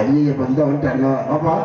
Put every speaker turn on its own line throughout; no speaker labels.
ஐயா வந்து வந்துட்டாங்க பாப்பா.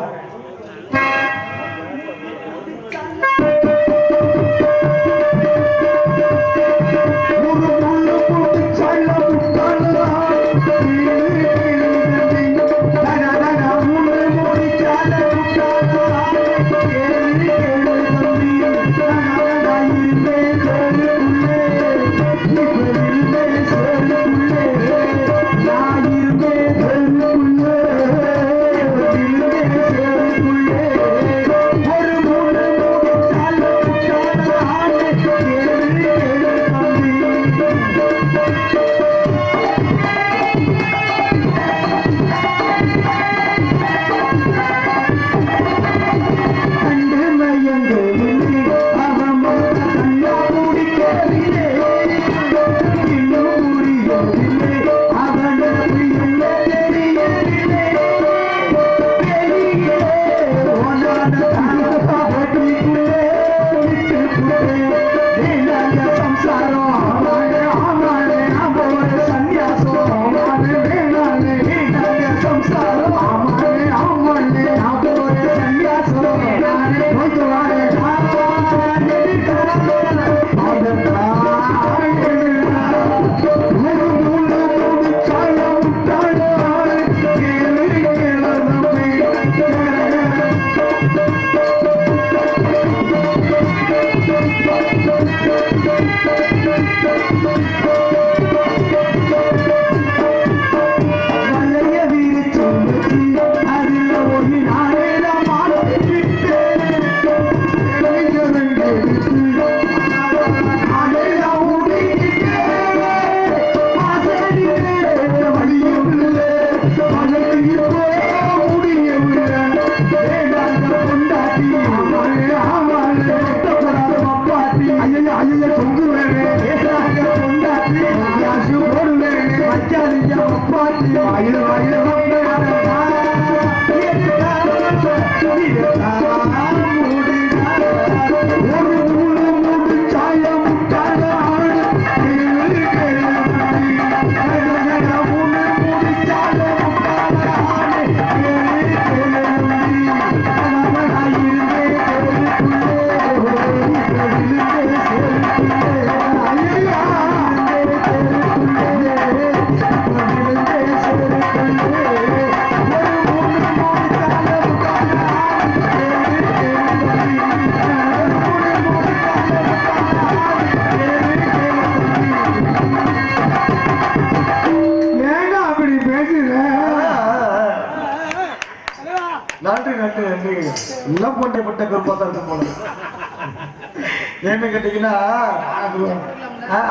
என்ன கேட்டீங்கன்னா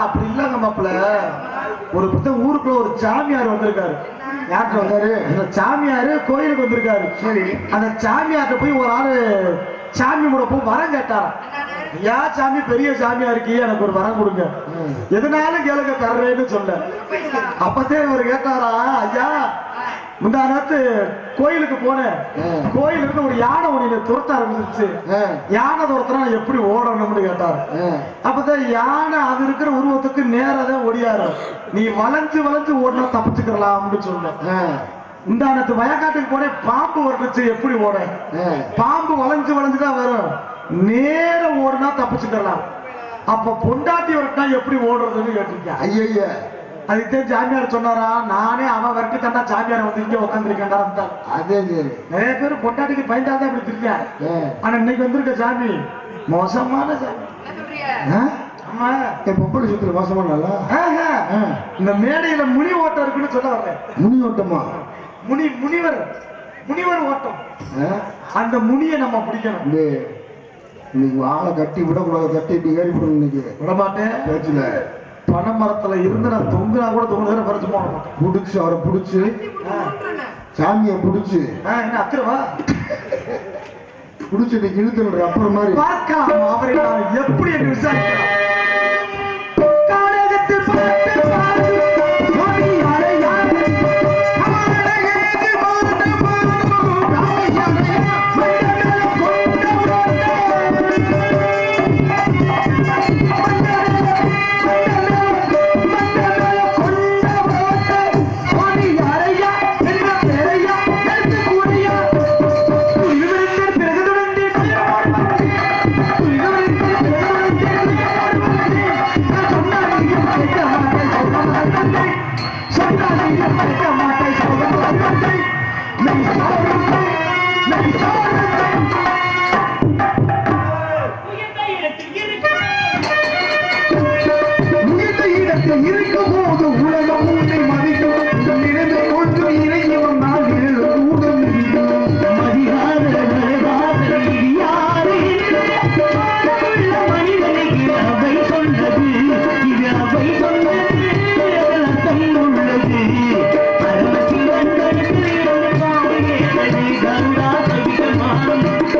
அப்படி இல்லங்க மாப்பிள்ள, ஒரு ஊருக்குள்ள ஒரு சாமியார் வந்திருக்காரு. யார்கிட்ட வந்தாரு? அந்த சாமியாரு கோயிலுக்கு வந்திருக்காரு. சரி, அந்த சாமியார்ட்ட போய் ஒரு ஆளு சாமி கூட போய் வரம் கேட்டாரா. ஐயா சாமி, பெரிய சாமியா இருக்கீ, எனக்கு ஒரு வரம் கொடுங்க, எதனாலும் கேளுங்க தர்றேன்னு சொல்ல. அப்பத்தே இவர் கேட்டாரா, ஐயா முந்தா நேரத்து கோயிலுக்கு போனேன், கோயில இருந்து ஒரு யானை ஒண்ணு துரத்த ஆரம்பிச்சிருச்சு, யானை துரத்துனா எப்படி ஓடணும்னு கேட்டாரு. அப்பதான் யானை அது இருக்கிற உருவத்துக்கு நேரதான் ஓடியாரு, நீ வளைஞ்சு வளைஞ்சு ஓடினா தப்பிச்சுக்கலாம் அப்படின்னு சொன்னேன். முந்தானத்து வயக்காட்டுக்கு போனேன், பாம்பு வந்துச்சு, எப்படி ஓட, பாம்பு வளைஞ்சு வளைஞ்சுதான் வரும், நேர ஓடுனா தப்பிச்சுக்கலாம். அப்ப பொண்டாட்டி வரட்டா எப்படி ஓடுறதுன்னு கேட்டிருக்கேன். ஐயா அதுக்கு சாமியார் சொன்னாரா, நானே அவன் வரட்டு தாண்டா சாமியார் வந்து இங்க உட்காந்துருக்கேன்டா. அதே நிறைய பேர் பொண்டாட்டிக்கு பயந்தாதான் அப்படி திருக்கேன். ஆனா இன்னைக்கு வந்திருக்க சாமி மோசமான சாமி. ஆமா, என் பொம்பளை சுத்துல மோசமான இந்த மேடையில முனி ஓட்டம் இருக்குன்னு சொல்ல வரேன். முனி ஓட்டமா? முனிவர் முனிவர் ஓட்டம். அந்த முனியை நம்ம பிடிக்கணும். இன்னைக்கு வாழை கட்டி விடக்கூடாது, கட்டி ஏறி விடணும். இன்னைக்கு விடமாட்டேன். பேச்சுல பனைமரத்துல இருந்து நான் தொங்குனா கூட தொங்குன பறிச்சு போனோம். புடிச்சு அவரை புடிச்சு சாமியை புடிச்சு என்ன அத்திரவா புடிச்சு இன்னைக்கு இழுத்து அப்புறம் மாதிரி பார்க்கலாம். அவரை நான் எப்படி என்று விசாரிக்கலாம். மறைக்க மாட்டாய் சோதனை மெய் சாருங்கள் மெய் சாருங்கள் உயர்ந்த இடத்தில் இருக்கும் போது உலகம் உன்னை மதிக்கும் நிலைமை கொண்டு இறங்கி வந்தால் கூடும் மதியாத மனிதனுக்கு அவை சொன்னது இது அவை சொன்னது உள்ளது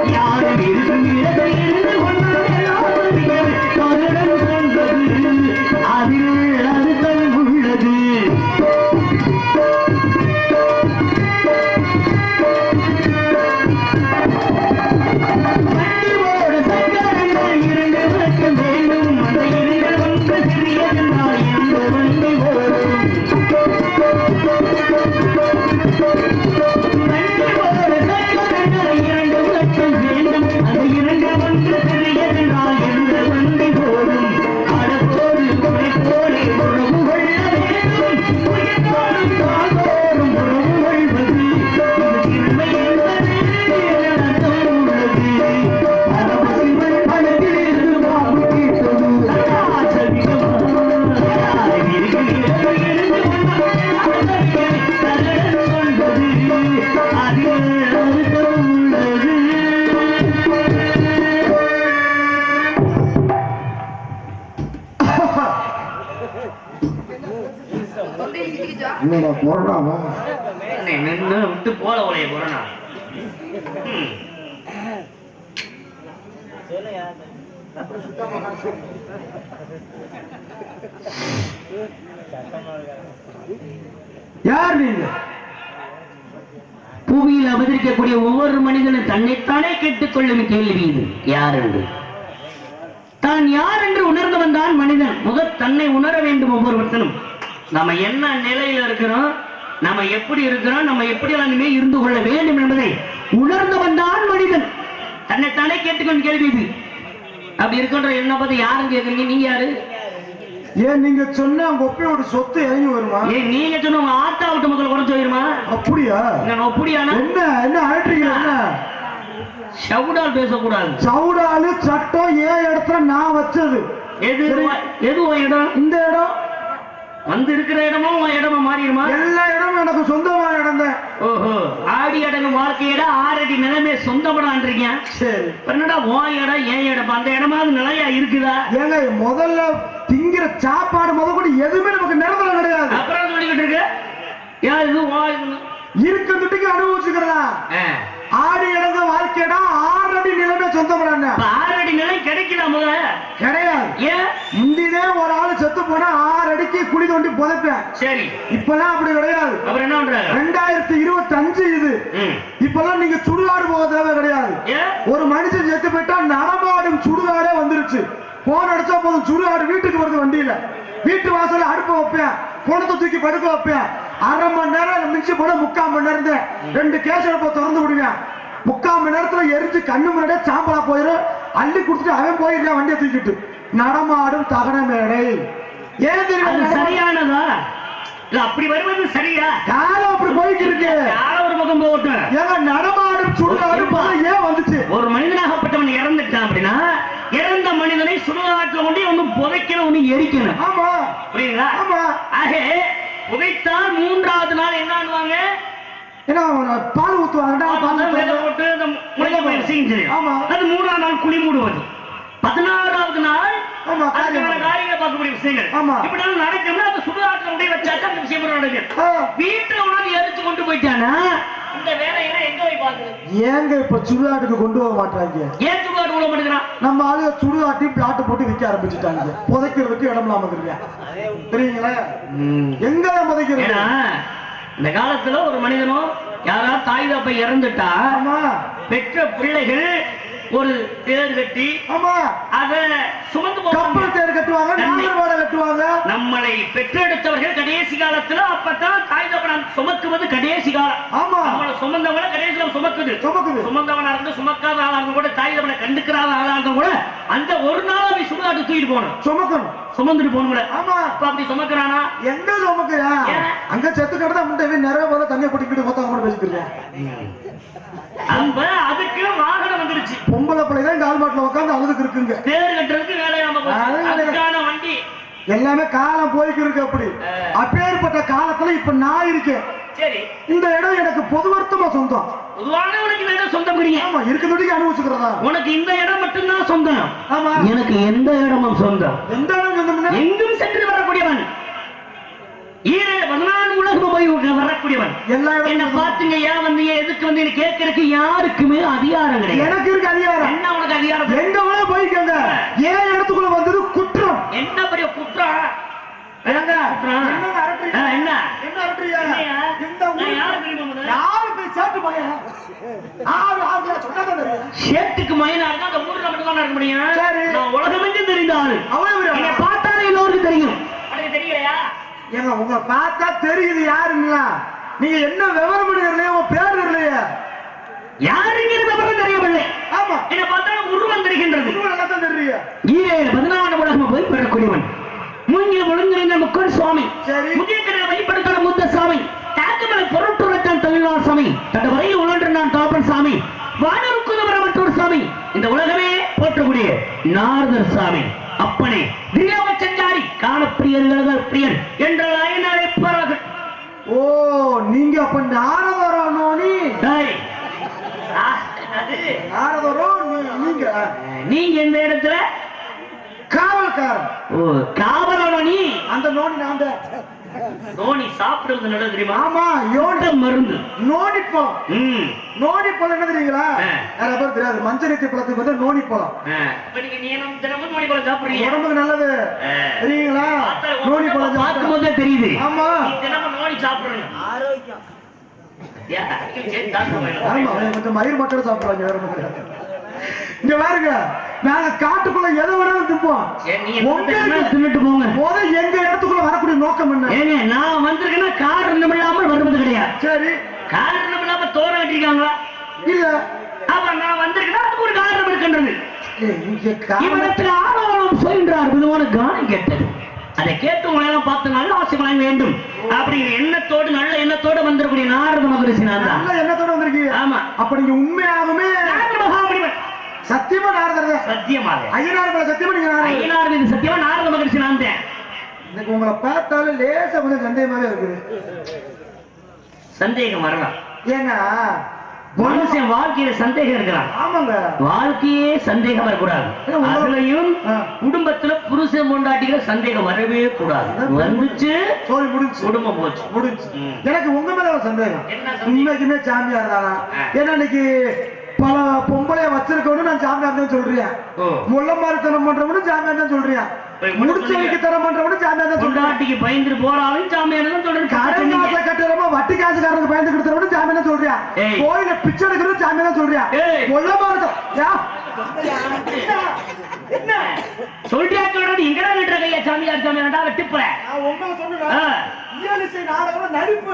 யாரும் இருக்கும் இடத்தை இருந்து அதில் அர்த்தம் உள்ளது வண்டியோடு சக்கரங்கள் இரண்டு பக்கம் வேண்டும் அந்த இரண்டு ஒன்று சிறியதென்றால் எந்த வண்டி ஓடும் வண்டியோடு சக்கரங்கள் இரண்டு பக்கம் வேண்டும் அந்த இரண்டு ஒன்று சிறியதென்றால் எந்த வண்டி ஓடும் அடப்போடு உழைப்போடு உறவு கொள்ள வேண்டும் உயிர்த்தோடும் தாழ்வோடும் உறவு கொள்வது இது திறமை என்பது அர்த்தம் உள்ளது பரமசிவன் பணத்தில் இருந்து வாக்கு கேட்டது
என்னடா கொரோனாவா
நின்று விட்டு போல உடைய கொரோனா
யார் நீங்க
புவியில் அவதரிக்கக்கூடிய ஒவ்வொரு மனிதனும் தன்னைத்தானே கேட்டுக்கொள்ளும் கேள்வி இது யார் என்று தான் யார் என்று உணர்ந்தவன் தான் மனிதன் தன்னை உணர வேண்டும் ஒவ்வொருவர்த்தனும் நம்ம என்ன நிலையில இருக்கிறோம் நம்ம எப்படி இருக்கிறோம் நம்ம எப்படி எல்லாமே இருந்து கொள்ள வேண்டும் என்பதை உணர்ந்தவன் தான் மனிதன் தன்னைத்தானே கேட்டுக்கொண்டு கேள்வி இது அப்படி இருக்கின்ற என்ன பார்த்து யாரும் கேட்குறீங்க நீங்க யாரு
ஏன் நீங்க சொன்ன உங்க ஒப்பையோட சொத்து இறங்கி வருமா
ஏன் நீங்க சொன்ன உங்க ஆத்தா விட்டு மக்கள் குறைச்சு போயிருமா
அப்படியா
அப்படியானா
என்ன என்ன ஆயிட்டீங்க என்ன
சவுடால் பேசக்கூடாது
சவுடாலு சட்டம் ஏன் இடத்துல நான் வச்சது
எது எது உன் இடம்
இந்த இடம்
வந்து இருக்கிற இடமும் உன் இடமா மாறிடுமா
எல்லா இடமும் எனக்கு சொந்தமான இடம் தான்
ஓஹோ ஆடி அடங்கு வாழ்க்கையிட 6 அடி நிலைமை சொந்தப்படான்றீங்க
சரி
என்னடா உன் இடம் ஏன் இடம் அந்த இடமாவது நிலையா இருக்குதா
ஏங்க முதல்ல திங்கிற சாப்பாடு முத கூட எதுவுமே நமக்கு நிரந்தரம் கிடையாது
அப்புறம் சொல்லிக்கிட்டு இருக்கு ஏன் இது
இருக்கிறதுக்கு அனுபவிச்சுக்கிறதா ஆடி இடங்க வாழ்க்கையிட 6 அடி நிலைமை சொந்தப்படாங்க
6 அடி நிலை கிடைக்குதா முதல்ல
கிடையாது
ஏன்
முந்தினே ஒரு ஆளு செத்து போனா 6 அடிக்கு குழி தோண்டி புதைப்பேன்
சரி
இப்பெல்லாம் அப்படி கிடையாது
அப்புறம் என்ன பண்றாங்க
2025 இது இப்பெல்லாம் நீங்க சுடுகாடு போக தேவை கிடையாது ஒரு மனுஷன் செத்து போயிட்டா நடமாடும் சுடுகாடே வந்துருச்சு போன் அடிச்சா போதும் சுடுகாடு வீட்டுக்கு வருது வண்டியில வீட்டு வாசல்ல அடுப்ப வைப்பேன் குணத்தை தூக்கி படுக்க வைப்பேன் 1/2 மணி நேரம் மிஞ்சி போன 3/4 மணி நேரம் 2 கேஸ் அடுப்ப திறந்து விடுவேன் 3/4 மணி நேரத்துல எரிஞ்சு கண்ணு முன்னாடியே சாம்பலா போயிடும் அள்ளி குடுத்துட்டு அவன் போயிருக்கான் வண்டியை தூக்கிட்டு நடமாடும் தகன மேடை ஏன் தெரியும்
சரியானதா இல்ல அப்படி வருவது சரியா
காலம் அப்படி போயிட்டு இருக்கு
யாரும் ஒரு பக்கம் போகட்டும்
ஏங்க நடமாடும் சுடுகாடு ஏன் வந்துச்சு
ஒரு மனிதனாகப்பட்டவன் இறந்துட்டான் அப்படின்னா இறந்த மனிதனை சுடுகாட்டுல கொண்டு ஒண்ணு புதைக்கணும் ஒண்ணு எரிக்கணும்
ஆமா
புரியுங்களா
ஆமா
ஆக புதைத்தால் 3வது நாள் என்னன்னுவாங்க
என்ன பால் ஊத்துவாங்க
போட்டு அந்த முளைக்க செஞ்சு
ஆமா
அது 3ஆம் நாள் குழி மூடுவது 16வது நாள் அதுக்கான காரியங்களை பார்க்கக்கூடிய விஷயங்கள் இப்படி நடக்கும்னா அந்த சுடுகாட்டுல கொண்டு வச்சாக்க அந்த விஷயம் நடக்கும் வீட்டுல உணவு எரிச்சு கொண்டு போயிட்டானா இந்த வேலையெல்லாம் எங்க போய் பாக்குறது
ஏங்க இப்ப சுடுகாட்டுக்கு கொண்டு போக மாட்டாங்க
ஏன் சுடுகாட்டு உள்ள மாட்டேங்கிறான்
நம்ம ஆளு சுடுகாட்டி பிளாட் போட்டு விற்க ஆரம்பிச்சுட்டாங்க புதைக்கிறதுக்கு இடம் இல்லாம இருக்கீங்க தெரியுங்களா எங்க புதைக்கிறது
இந்த காலத்துல ஒரு மனிதனோ யாராவது தாய் தப்பை இறந்துட்டா பெற்ற பிள்ளைகள் ஒரு தேர் கட்டி அத சுமந்து
கப்பல் தேர் கட்டுவாங்க நாகர்வாடை கட்டுவாங்க
நம்மளை பெற்றெடுத்தவர்கள் கடைசி காலத்துல அப்பதான் தாய் தப்பன் சுமக்குவது கடைசி காலம்
ஆமா
நம்மளை சுமந்தவன கடைசியில சுமக்குது சுமந்தவனா இருந்து சுமக்காத ஆளா இருந்தா கூட தாய் தப்பனை கண்டுக்கிறாத ஆளா இருந்தா கூட அந்த ஒரு நாள் அப்படி சுடுகாட்டு தூக்கிட்டு போகணும்
சுமக்கணும்
சுமந்துட்டு போகணும் கூட
ஆமா
அப்படி சுமக்கிறானா
எங்க சுமக்கிறான் அங்க செத்து கிடந்தா முட்டை நிறைய போல தண்ணியை குடிக்கிட்டு மொத்தம் கூட பேசிக்கிறேன்.
அப்ப அதுக்கு வாகனம் வந்துருச்சு.
பொம்பளை பிள்ளைதான் கால் மாட்டில் உட்காந்து அழுதுக்கு இருக்குங்க.
தேர் கட்டுறதுக்கு வேலையாம அதுக்கான வண்டி
எல்லாமே காலம் போய்க்கு இருக்கு. அப்படி அப்பேற்பட்ட காலத்துல இப்ப நான் இருக்கேன்.
சரி,
இந்த இடம் எனக்கு பொதுவர்த்தமா சொந்தம்.
பொதுவான உனக்கு இந்த இடம் சொந்தம் கிடையாது.
ஆமா, இருக்கிறதுக்கு அனுபவிச்சுக்கிறதா.
உனக்கு இந்த இடம் மட்டும்தான் சொந்தம்.
ஆமா,
எனக்கு எந்த இடமும் சொந்தம்.
எந்த இடம் சொந்தம்?
எங்கும் சென்று வரக்கூடியவன், 14 உலகம் போய் வரக்கூடியவன்.
எல்லா
என்ன
இடம்
பாத்துங்க, ஏன் வந்து எதுக்கு வந்து கேட்கறதுக்கு யாருக்குமே அதிகாரம் கிடையாது.
எனக்கு இருக்கு அதிகாரம்.
என்ன உனக்கு அதிகாரம்?
எங்க வேணா போய்க்கங்க. ஏன் இடத்துக்குள்ள வந்தது குற்றம்.
என்ன பெரிய குற்றம்?
என்ன
என்ன
என்ன அரட்டுறியா? இந்த ஊர் யாரு போய் சேட்டு பையன் ஆறு சொன்னதா தெரியும்.
சேட்டுக்கு மயனா இருந்தா அந்த ஊர்ல மட்டும் தான் இருக்க முடியும்.
சரி,
நான் உலகமெங்கும் தெரிந்த ஆளு.
அவன்
பார்த்தாலே எல்லோருக்கும் தெரியும். தெரியலையா?
ஏங்க உங்களை பார்த்தா தெரியுது யாருங்களா? நீங்க என்ன விவரம் இல்லையா? உங்க பேர் இல்லையா?
யாருங்கிறது விவரம் தெரியவில்லை.
ஆமா,
என்ன பார்த்தாலும் உருவம் தெரிகின்றது.
தெரியும்.
14 உலகம் போய் பெறக்கூடியவன். மூங்கில் முழுங்கிருந்த முக்கன் சுவாமி, முதிய கரையை வழிபடுத்த முத்த சாமி, தாக்குமலை பொருட்டுரைத்தான் தமிழ்நாடு சாமி, தந்த வரையில் உழன்று நான் தாப்பன் சாமி, வானருக்கு வர மற்றொரு சாமி, இந்த உலகமே போற்றக்கூடிய நாரதர் சாமி, அப்பனே திரியோக செஞ்சாரி காணப்பிரியர்கள் பிரியன் என்ற அழைப்பார்கள்.
ஓ, நீங்க அப்ப நாரதரானோ? நாரதரோ
நீங்க எந்த இடத்துல?
காவல்காரன்.
ஓ, காவலானோ நீ?
அந்த நோனி நான் தான்.
நோனி சாப்பிடுறது நல்லது தெரியுமா?
ஆமா, யோட
மருந்து
நோனி பழம். நோனி பழம் என்ன தெரியுங்களா? நிறைய பேர் தெரியாது. மஞ்சள் பழத்துக்கு பதில் நோனி பழம்.
தினமும் நோனி பழம் சாப்பிடுறீங்க,
உடம்புக்கு நல்லது தெரியுங்களா? நோனி பழம்
பார்க்கும் போதே தெரியுது.
ஆமா,
தினமும் நோனி சாப்பிடுறீங்க, ஆரோக்கியம்.
ஆமா, கொஞ்சம் மயிர் மக்கள் சாப்பிடுறாங்க. வேற ஒண்ணும் கிடையாது. இங்க பாருங்க, நாங்க காட்டுக்குள்ள எதை வேணாலும் திப்போம்.
தின்னுட்டு போங்க.
முதல்ல எங்க இடத்துக்குள்ள வரக்கூடிய நோக்கம் என்ன?
ஏங்க, நான் வந்திருக்கேன்னா காரணம் இல்லாமல் வருவது கிடையாது.
சரி,
காரணம் இல்லாம தோற கட்டிருக்காங்களா?
இல்ல.
அப்ப நான் வந்திருக்கேன்னா அதுக்கு ஒரு காரணம் இருக்கின்றது.
இவனத்தில்
ஆரோரம் சொல்கின்றார் விதமான கானம் கேட்டது. அதை கேட்டு உங்களெல்லாம் பார்த்து நல்ல ஆசைகளை வேண்டும் அப்படிங்கிற எண்ணத்தோடு, நல்ல எண்ணத்தோடு வந்திருக்கூடிய நாரத மகரிஷி நான் தான்.
நல்ல எண்ணத்தோடு வந்திருக்கீங்க.
ஆமா,
அப்ப நீங்க உண்மையாகவே
மகாபலிவன்.
சத்தியமா நாரதர்? சத்தியமாக. ஐயனார் மேல சத்தியமா? நீங்க
ஐயனார் மீது சத்தியமா நாரத மகரிஷி நான் தான்.
எனக்கு உங்களை பார்த்தாலும் லேசா கொஞ்சம் சந்தேகமாவே இருக்குது.
சந்தேகம் வரலாம்.
ஏன்னா
மனுஷன் வாழ்க்கையில சந்தேகம் இருக்கலாம்.
ஆமாங்க,
வாழ்க்கையே சந்தேகம் வரக்கூடாது. அதுலயும் குடும்பத்துல புருஷன் பொண்டாட்டிகளை சந்தேகம் வரவே கூடாது. வந்துச்சு குடும்பம் போச்சு, முடிஞ்சு. எனக்கு உங்க மேல ஒரு சந்தேகம். உண்மைக்குமே சாமியார் தானா? ஏன்னா இன்னைக்கு பல பொம்பளைய வச்சிருக்கவனு நான் சாமியார் தான் சொல்றேன். முள்ள மாதிரி தரம் பண்றவனு சாமியார் தான் சொல்றேன். முடிச்சவனுக்கு தரம் பண்றவனு சாமியார் தான் சொல்றாட்டிக்கு பயந்து போறாலும் சாமியார் தான் சொல்றேன். கடை காசை கட்டுறவோ வட்டி காசுக்காரனுக்கு பயந்து கொடுத்தவனு சாமியார் தான் சொல்றியா? கோயில பிச்சை எடுக்கிறது சாமியார் தான் சொல்றியா? முள்ள மாதிரி என்ன சொல்றியா? சொல்றது எங்கடா விட்டுற கையா? சாமியார் சாமியார்டா வெட்டிப்புற.
நடிப்பு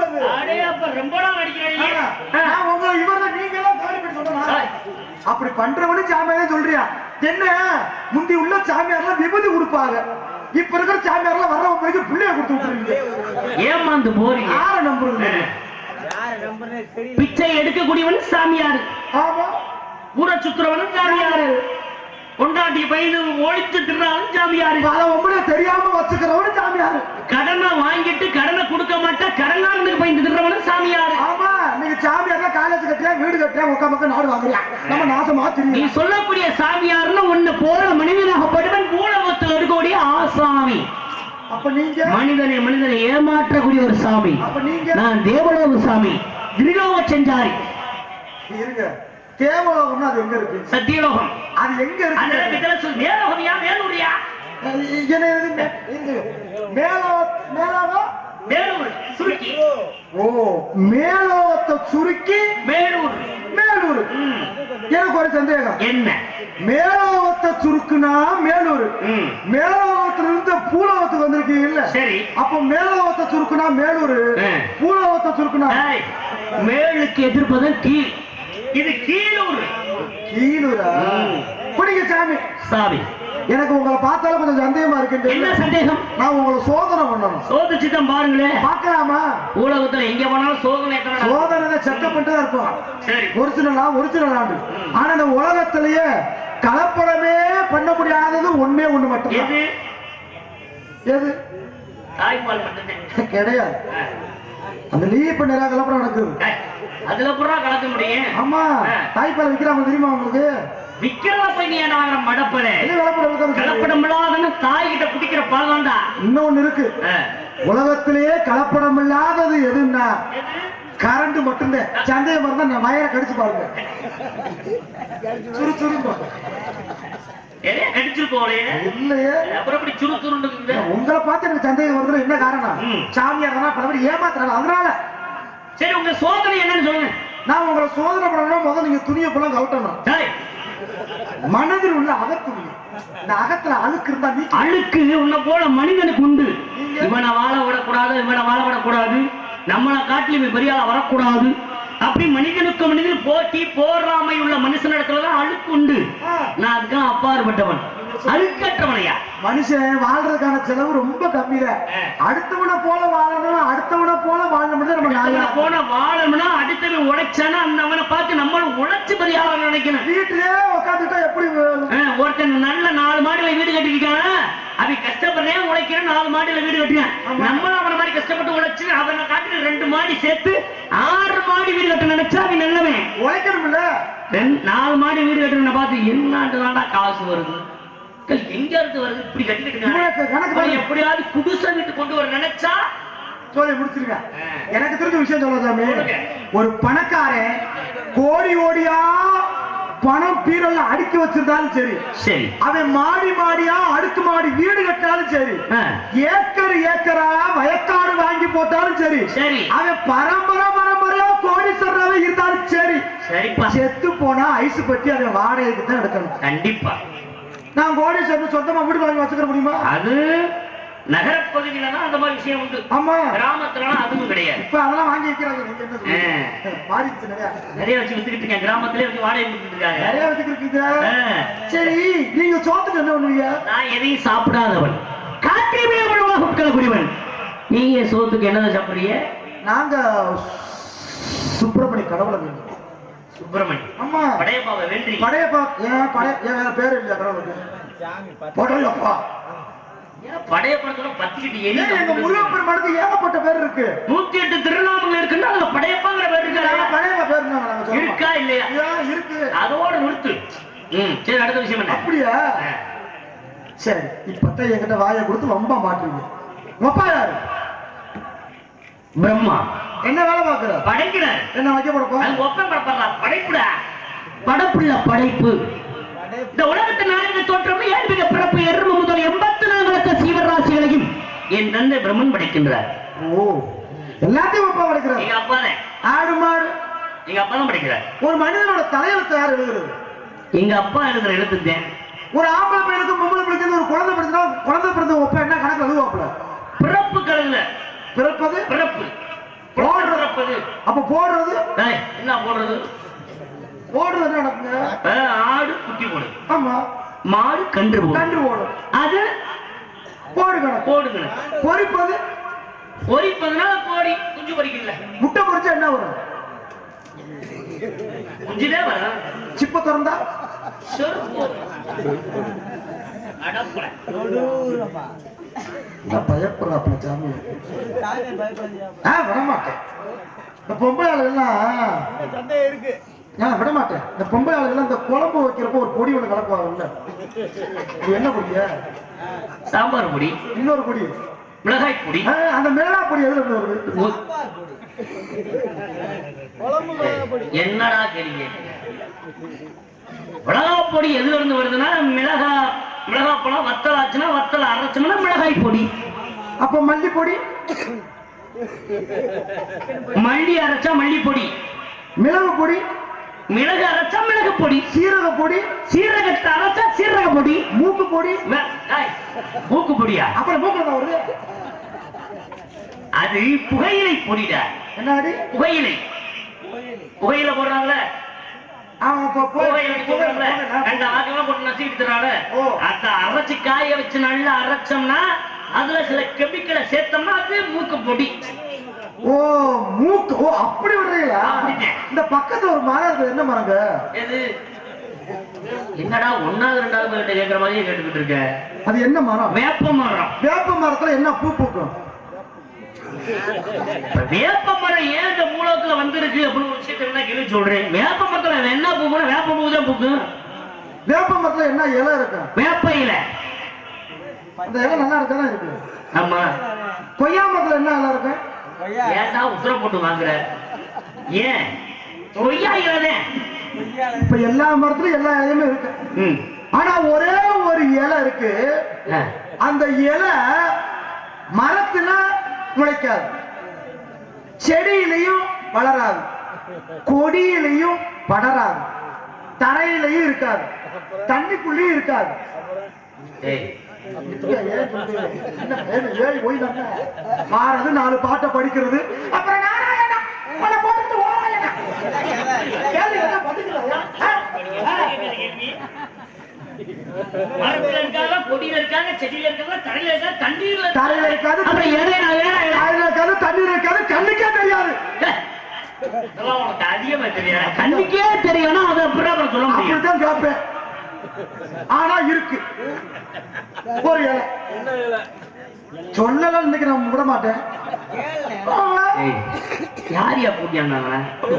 அப்படி பண்றவனு சாமியார் சொல்றியா? என்ன முந்தி உள்ள சாமியார்லாம் விபதி கொடுப்பாங்க, இப்ப இருக்கிற சாமியார்லாம் வர்றவங்க பிள்ளைய கொடுத்து விட்டுருவீங்க.
ஏமாந்து போறீங்க.
யார நம்புறது?
பிச்சை எடுக்கக்கூடியவன் சாமியார்.
ஆமா,
ஊரை சுத்துறவனும் சாமியாரு. கொண்டாட்டி பையனு ஒழித்து தின்னாலும் சாமியாரு.
அதை உங்களே தெரியாம வச்சுக்கிறவனு சாமியாரு. கடனை
வாங்கிட்டு கடனை கொடுக்க மாட்டா கடனாளனுக்கு பயந்து தின்றவனும் சாமியாரு.
ஆமா, நீங்க சாமியார் காலேஜ் கட்டியா, வீடு கட்டியா, உட்கா மக்கள் நாடு வாங்குறியா? நம்ம நாசமா தெரியும்.
நீ சொல்லக்கூடிய சாமியார்னு உன்னை போல மனிதனாகப்படுவன் மூலமத்தில் இருக்கக்கூடிய ஆசாமி.
அப்ப நீங்க
மனிதனை ஏமாற்றக்கூடிய ஒரு சாமி.
அப்ப நீங்க? நான்
தேவலோக சாமி, திரிலோக செஞ்சாரி.
இருங்க, தேவலோகம் அது எங்க இருக்கு?
சத்தியலோகம்
அது எங்க இருக்கு?
மேலோகமியா மேலூரியா? மேலூர் சுருக்கி.
ஓ, மேலோகத்தை சுருக்கி மேலூர். மேலூர். எனக்கு ஒரு சந்தேகம்.
என்ன?
மேலோகத்தை சுருக்குனா மேலூர், மேலோகத்துல இருந்து பூலோகத்துக்கு வந்திருக்கீங்க இல்ல? சரி, அப்ப மேலோகத்தை சுருக்குனா மேலூர், பூலோகத்தை சுருக்குனா மேலுக்கு எதிர்ப்பதன் கீழ். இது கீழூர். கீழூரா? குடிங்க சாமி.
சாமி,
எனக்கு உங்களை பார்த்தாலும் கொஞ்சம் சந்தேகமா இருக்கு.
என்ன சந்தேகம்?
நான் உங்களை சோதனை பண்ணணும்.
சோதிச்சுதான் பாருங்களேன்.
பார்க்கலாமா?
உலகத்துல எங்க போனாலும் சோதனை
செக்கப் பண்ணிட்டு தான் இருப்போம்.
சரி,
ஒரிஜினல் ஆனா இந்த உலகத்திலேயே கலப்படமே பண்ண முடியாதது ஒண்ணே ஒண்ணு மட்டும்.
எது?
எது?
தாய்ப்பால் மட்டும்தான்.
கிடையாது. அந்த லீப் நிறைய கலப்படம் நடக்குது.
அதுல பூரா கலக்க முடியும்.
ஆமா, தாய்ப்பால் விக்கிறாங்க தெரியுமா உங்களுக்கு?
விக்கிறத போய் நீ என்ன வாங்குற மடப்பல? கலப்படம் இல்லாத தாய் கிட்ட குடிக்கிற பால் தான்டா.
இன்னொன்னு இருக்கு, உலகத்திலேயே கலப்படம் இல்லாதது எதுன்னா கரண்ட் மட்டும்தான். சந்தேகம் இருந்தா நான் வயரை கடிச்சு பாருங்க. சுரு சுருங்க
கடிச்சு போலையே
இல்லையே.
அப்புறம் எப்படி சுரு சுருண்டு?
உங்களை பார்த்து எனக்கு சந்தேகம் வருது. என்ன காரணம்? சாமியார் பல பேர் ஏமாத்துறாங்க, அதனால.
சரி, உங்க சோதனை என்னன்னு சொல்லுங்க.
நான் உங்களை சோதனை பண்ணணும். முதல்ல நீங்க துணியை போல கவுட்டணும். மனதில் உள்ள அகத்துணி, இந்த அகத்துல அழுக்கு இருந்தா நீ
அழுக்கு உன்னை போல மனிதனுக்கு உண்டு. இவனை வாழ விடக்கூடாது, இவனை வாழ விடக்கூடாது, நம்மளை காட்டிலும் பெரிய ஆளா வரக்கூடாது. அப்படி மனிதனுக்கு மனிதன் போட்டி போராமை உள்ள மனுஷனிடத்துலதான் அழுக்கு உண்டு. நான் அதுக்காக அப்பாற்பட்டவன், அழுக்கற்றவனையா.
மனுஷன் வாழ்றதுக்கான செலவு ரொம்ப கம்மிதான். அடுத்தவனை போல வாழணும், அடுத்தவனை போல வாழணும்னு நம்ம
போன வாழணும்னா அடுத்தவன் உழைச்சானா அந்த அவனை பார்த்து நம்மளும் உழைச்சு பெரிய ஆளா நினைக்கணும்.
வீட்டிலே உட்காந்துட்டா எப்படி?
ஒருத்தன் நல்ல 4 மாடியில வீடு கட்டிருக்கான, அவன் கஷ்டப்படுறேன் உழைக்கிறேன் 4 மாடியில வீடு கட்டுறான். நம்மளும் அவன மாதிரி கஷ்டப்பட்டு உழைச்சு அவனை காட்டி 2 மாடி சேர்த்து 6 மாடி வீடு கட்ட நினைச்சா அவன் நல்லவன்.
உழைக்கணும்ல.
4 மாடி வீடு கட்டுறவனை பார்த்து என்னடா காசு வருது, எங்க இருந்து வருது, இப்படி கட்டிக்கிட்டு எப்படியாவது குடிசை வீட்டு கொண்டு வர நினைச்சா
சொல்லி முடிச்சிருக்க. எனக்கு தெரிஞ்ச விஷயம் சொல்ல சாமி. ஒரு பணக்காரன் கோடி கோடியா பணம் பீரல்ல அடுக்கி வச்சிருந்தாலும் சரி,
சரி,
அவன் மாடி மாடியா அடுக்கு மாடி வீடு கட்டாலும் சரி, ஏக்கர் ஏக்கரா வயக்காடு வாங்கி போட்டாலும் சரி,
சரி,
அவன் பரம்பரையா கோடீஸ்வரராக இருந்தாலும் சரி, செத்து போனா ஐஸ் பட்டி அவன் வாடகைக்கு தான் எடுக்கணும்.
கண்டிப்பா.
நான் கோடீஸ்வரன் சொந்தமா வீடு வாங்கி வச்சுக்க முடியுமா? அது
நகரப்பகுதியில தான் அந்த மாதிரி விஷயம் உண்டு.
ஆமா,
கிராமத்துல அதுவும் கிடையாது.
இப்ப அதெல்லாம் வாங்கி வைக்கிறாங்க.
நிறைய வச்சு வித்துக்கிட்டு இருக்கேன். கிராமத்திலே வச்சு வாடகை கொடுத்துட்டு இருக்காங்க.
நிறைய வச்சுக்கிட்டு. சரி, நீங்க சோத்துக்கு என்ன பண்ணுவீங்க?
நான் எதையும் சாப்பிடாதவன், காற்றிலே உணவாக உட்கொள்ளக்கூடியவன். நீங்க சோத்துக்கு என்னதான் சாப்பிடுறீங்க?
நாங்க சுப்பிரமணிய கடவுளை வேண்டும்.
சுப்பிரமணி?
ஆமா,
படையப்பாவை வேண்டி.
படையப்பா ஏன் பேரு இல்லையா கடவுளுக்கு? படையப்பா.
படையப்படத்தோட பத்திக்கிட்டு
எங்க முருகப்பெருமானுக்கு ஏகப்பட்ட பேர் இருக்கு.
108 திருநாமங்கள் இருக்குன்னா அதுல படையப்பாங்கிற பேர் இருக்கா?
படையப்பா பேர்
இருக்கா இல்லையா?
இருக்கு.
அதோட நிறுத்து. சரி, அடுத்த விஷயம் என்ன?
அப்படியா? சரி, இப்பதான் என்கிட்ட வாயை கொடுத்து வம்பா மாட்டுறீங்க. வப்பா யாரு?
பிரம்மா.
என்ன வேலை பார்க்கிற?
படைக்கிறார்.
என்ன வைக்க படப்பா?
படைப்புடா. படைப்புள்ள படைப்பு. இந்த உலகத்தில் நான்கு தோற்றம் ஏழ்மிக பிறப்பு எறும்பு முதல் 84 லட்ச சீவராசிகளையும் என் தந்தை பிரம்மன் படைக்கின்றார்.
ஓ, எல்லாத்தையும் அப்பா படைக்கிறார்.
எங்க அப்பா தான்.
ஆடு மாடு
எங்க அப்பா தான் படைக்கிறார்.
ஒரு மனிதனோட தலையெழுத்து யார் எழுதுறது?
எங்க அப்பா எழுதுற எழுத்துத்தேன்.
ஒரு ஆம்பளை பையனுக்கு பொம்பளை பிடிக்கிறது, ஒரு குழந்தை பிடிச்சா குழந்தை பிறந்த ஒப்ப என்ன கணக்கு எழுதுவாப்புல?
பிறப்பு கழுதுல
பிறப்பது
பிறப்பு போடுறது. அப்ப
போடுறது
என்ன? போடுறது
என்ன நடக்குங்க?
ஆடு குட்டி போடும்.
ஆமா,
மாடு கன்று போடும். அது
போடுங்க. பொறிப்பது
பொறிப்பதுனா கோடி குஞ்சு பொறிக்கல.
முட்டை பொறிச்சா என்ன வரும்?
குஞ்சுதே வரும்.
சிப்ப திறந்தா பயப்படுறாப்ல சாமி. விடமாட்டேன். இந்த பொம்பளை ஆளுகள்லாம் இருக்கு, விட மாட்டேன். இந்த பொம்பளை ஆளுகள்லாம் இந்த குழம்பு வைக்கிறப்போ ஒரு பொடி ஒண்ணு கலக்குவாங்கல்ல, என்ன பொடிய?
சாம்பார் பொடி. இன்னொரு பொடி மிளகாய் பொடி.
அந்த மிளகாய் பொடி எதுல இருந்து வருது?
என்னடா கேள்வி? மிளகாய் பொடி எதுல இருந்து வருதுன்னா மிளகாய் பழம் வத்தல் ஆச்சுன்னா வத்தல் அரைச்சோம்னா மிளகாய் பொடி.
அப்ப மல்லி பொடி?
மல்லி அரைச்சா மல்லி பொடி.
மிளகு பொடி?
மிளகு அரைச்சா மிளகு பொடி.
சீரக பொடி?
சீரகத்தை அரைச்சா சீரக பொடி.
மூக்கு பொடி?
மூக்கு பொடியா?
அப்புறம் மூக்கு வருது.
அது புகையிலை பொடிடா.
என்ன? புகையிலை
புகையில போடுறாங்கல்ல,
அவன் இப்ப
கோயிலுக்கு சொல்றோம்ல, ரெண்டு ஆகலாம் போட்டு நசுக்கிட்டு தர்றாரு.
ஓ.
அத அரைச்சு காய வச்சு நல்லா அரைச்சோம்னா அதுல சில கெமிக்கலை சேர்த்தோம்னா அது மூக்கு பொடி.
ஓ மூக்கு, ஓ அப்படி விடுறீங்களா?
அப்படிதான்.
இந்த பக்கத்துல ஒரு மரம் இருக்கு, என்ன மரங்க?
எது? என்னடா ஒன்னாவது ரெண்டாவது கிட்ட கேட்கிற மாதிரியே கேட்டுக்கிட்டு இருக்க?
அது என்ன மரம்?
வேப்ப மரம்.
வேப்ப மரத்துல என்ன பூ பூக்கும்?
வேப்ப மரம் ஏன் இந்த மூலத்துல வந்திருக்கு அப்படின்னு ஒரு விஷயத்த என்ன கேள்வி சொல்றேன். வேப்ப மரத்துல என்ன பூக்கும்? வேப்ப பூ தான் பூக்கும்.
வேப்ப மரத்துல என்ன இலை இருக்கு?
வேப்ப இலை.
அந்த இலை நல்லா இருக்கா இருக்கு.
ஆமா.
கொய்யா மரத்துல என்ன இலை இருக்கு?
ஏன்டா உசுர போட்டு வாங்குற? ஏன் கொய்யா இலை?
இப்ப எல்லா மரத்துலயும் எல்லா இலையுமே இருக்கு. ஆனா ஒரே ஒரு இலை இருக்கு, அந்த இலை மரத்துல முளைக்காது, செடியிலையும் வளராது, கொடியிலையும் படராது, தரையிலையும் இருக்காது, தண்ணிக்குள்ளேயும் இருக்காது. மாறது 4 பாட்டை படிக்கிறது, அப்புறம்
மரத்துல இருக்காங்க, கொடியில இருக்காங்க, செடியில இருக்காங்க, தரையில இருக்காங்க, தண்ணீர்ல
தரையில இருக்காது, தண்ணீர் இருக்காது, கண்ணுக்கே தெரியாது.
அதிகமா தெரியாது. கண்ணுக்கே தெரியும், அதை அப்புறம் சொல்ல முடியும்.
அப்படித்தான் கேட்பேன். ஆனா இருக்கு ஒரு இலை. சொல்லலாம் இன்னைக்கு நான் விட மாட்டேன்.
யாரியா கூட்டியாங்க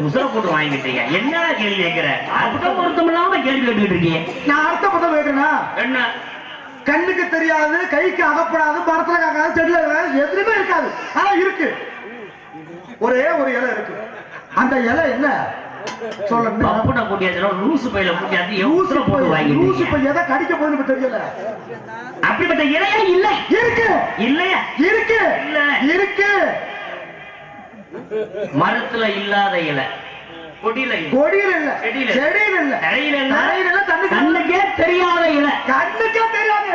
உசுர போட்டு வாங்கிட்டீங்க? என்னடா கேள்வி கேட்கிற? அர்த்தம் பொருத்தம் இல்லாம கேள்வி கேட்டுக்கிட்டு இருக்கீங்க.
நான் அர்த்தப்பட்ட கேட்கிறேன்னா
என்ன?
கண்ணுக்கு தெரியாது, கைக்கு அகப்படாது, மரத்துல காக்காது, செடியில எதுவுமே இருக்காது, ஆனா இருக்கு. ஒரே ஒரு இலை இருக்கு. அந்த இலை என்ன சொல்லுங்க?
பப்புட கூட்டியாச்சு, லூசு பையில கூட்டியாச்சு, ஊசுர போட்டு வாங்கி.
லூசு பை எதை கடிக்க போகுதுன்னு தெரியல.
அப்படிப்பட்ட இலையா? இல்லை.
இருக்கு.
இல்லையா?
இருக்கு.
இல்ல.
இருக்கு.
மரத்துல இல்லாத இலை, கொடியில
இல்ல, செடியில இல்ல,
தரையில இல்ல,
தரையில இல்ல,
கண்ணுக்கே தெரியாத இலை.
கண்ணுக்கே தெரியாது.